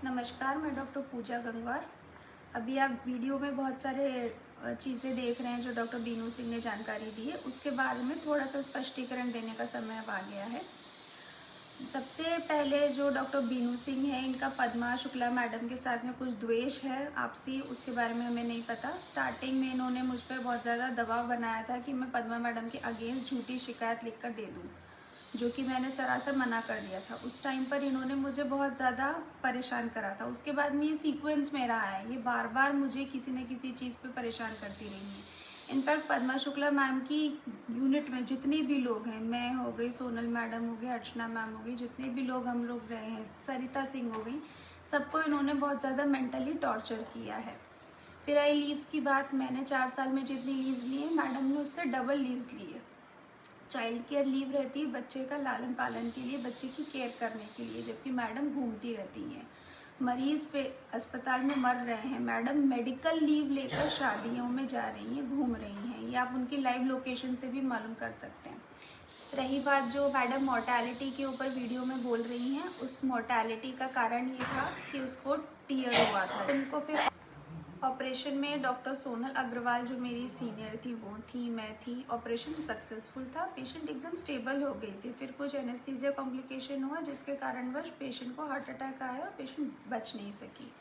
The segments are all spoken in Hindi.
नमस्कार, मैं डॉक्टर पूजा गंगवार। अभी आप वीडियो में बहुत सारे चीज़ें देख रहे हैं जो डॉक्टर बीनू सिंह ने जानकारी दी है, उसके बारे में थोड़ा सा स्पष्टीकरण देने का समय अब आ गया है। सबसे पहले जो डॉक्टर बीनू सिंह है, इनका पद्मा शुक्ला मैडम के साथ में कुछ द्वेष है आपसी, उसके बारे में हमें नहीं पता। स्टार्टिंग में इन्होंने मुझ पर बहुत ज़्यादा दबाव बनाया था कि मैं पद्मा मैडम के अगेंस्ट झूठी शिकायत लिख कर दे दूँ, जो कि मैंने सरासर मना कर दिया था। उस टाइम पर इन्होंने मुझे बहुत ज़्यादा परेशान करा था। उसके बाद में ये सीक्वेंस में रहा है, ये बार बार मुझे किसी न किसी चीज़ पे परेशान करती रही है। इनफैक्ट पद्मा शुक्ला मैम की यूनिट में जितने भी लोग हैं, मैं हो गई, सोनल मैडम हो गई, अर्चना मैम हो गई, जितने भी लोग हम लोग रहे हैं, सरिता सिंह हो गई, सबको इन्होंने बहुत ज़्यादा मेंटली टॉर्चर किया है। फिर आई लीव्स की बात, मैंने 4 साल में जितनी लीव्स ली हैं, मैडम ने उससे डबल लीव्स ली है। चाइल्ड केयर लीव रहती है बच्चे का लालन पालन के लिए, बच्चे की केयर करने के लिए, जबकि मैडम घूमती रहती हैं, मरीज पे अस्पताल में मर रहे हैं, मैडम मेडिकल लीव लेकर शादियों में जा रही हैं, घूम रही हैं। ये आप उनकी लाइव लोकेशन से भी मालूम कर सकते हैं। रही बात जो मैडम मोर्टेलिटी के ऊपर वीडियो में बोल रही हैं, उस मोर्टेलिटी का कारण ये था कि उसको टीयर हुआ था। उनको फिर ऑपरेशन में डॉक्टर सोनल अग्रवाल जो मेरी सीनियर थी वो थी, मैं थी। ऑपरेशन सक्सेसफुल था, पेशेंट एकदम स्टेबल हो गई थी। फिर कुछ एनेस्थीसिया कॉम्प्लिकेशन हुआ जिसके कारणवश पेशेंट को हार्ट अटैक आया और पेशेंट बच नहीं सकी।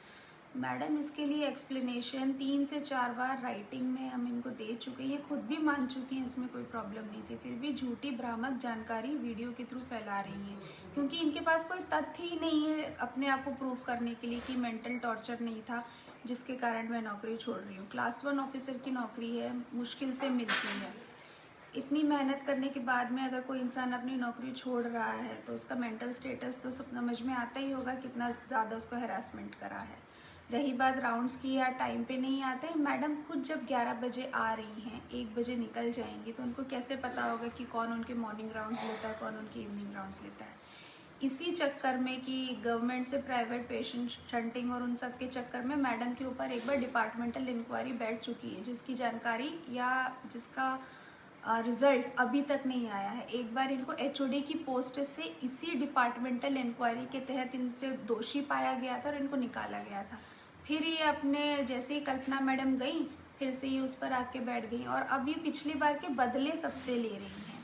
मैडम इसके लिए एक्सप्लेनेशन 3 से 4 बार राइटिंग में हम इनको दे चुके हैं, ये खुद भी मान चुकी हैं इसमें कोई प्रॉब्लम नहीं थी, फिर भी झूठी भ्रामक जानकारी वीडियो के थ्रू फैला रही हैं, क्योंकि इनके पास कोई तथ्य ही नहीं है अपने आप को प्रूव करने के लिए कि मेंटल टॉर्चर नहीं था जिसके कारण मैं नौकरी छोड़ रही हूँ। क्लास 1 ऑफिसर की नौकरी है, मुश्किल से मिलती है। इतनी मेहनत करने के बाद में अगर कोई इंसान अपनी नौकरी छोड़ रहा है तो उसका मेंटल स्टेटस तो सब समझ में आता ही होगा, कितना ज़्यादा उसको हैरासमेंट करा है। रही बात राउंड्स की, या टाइम पे नहीं आते, मैडम खुद जब 11 बजे आ रही हैं, 1 बजे निकल जाएंगी, तो उनको कैसे पता होगा कि कौन उनके मॉर्निंग राउंड्स लेता है, कौन उनके इवनिंग राउंड्स लेता है। इसी चक्कर में कि गवर्नमेंट से प्राइवेट पेशेंट शंटिंग और उन सब के चक्कर में मैडम के ऊपर एक बार डिपार्टमेंटल इंक्वायरी बैठ चुकी है, जिसकी जानकारी या जिसका रिजल्ट अभी तक नहीं आया है। एक बार इनको एचओडी की पोस्ट से इसी डिपार्टमेंटल इंक्वायरी के तहत इनसे दोषी पाया गया था और इनको निकाला गया था। फिर ये अपने जैसे ही कल्पना मैडम गई, फिर से ये उस पर आके बैठ गई और अब ये पिछली बार के बदले सबसे ले रही हैं।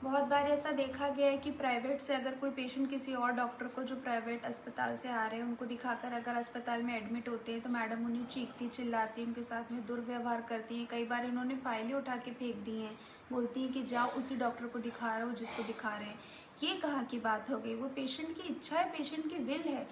बहुत बार ऐसा देखा गया है कि प्राइवेट से अगर कोई पेशेंट किसी और डॉक्टर को जो प्राइवेट अस्पताल से आ रहे हैं उनको दिखाकर अगर अस्पताल में एडमिट होते हैं तो मैडम उन्हें चीखती चिल्लाती, उनके साथ में दुर्व्यवहार करती हैं। कई बार इन्होंने फाइलें उठा के फेंक दी हैं, बोलती हैं कि जाओ उसी डॉक्टर को दिखा रहे हो जिसको दिखा रहे हैं। ये कहाँ की बात हो गई? वो पेशेंट की इच्छा है, पेशेंट की विल है।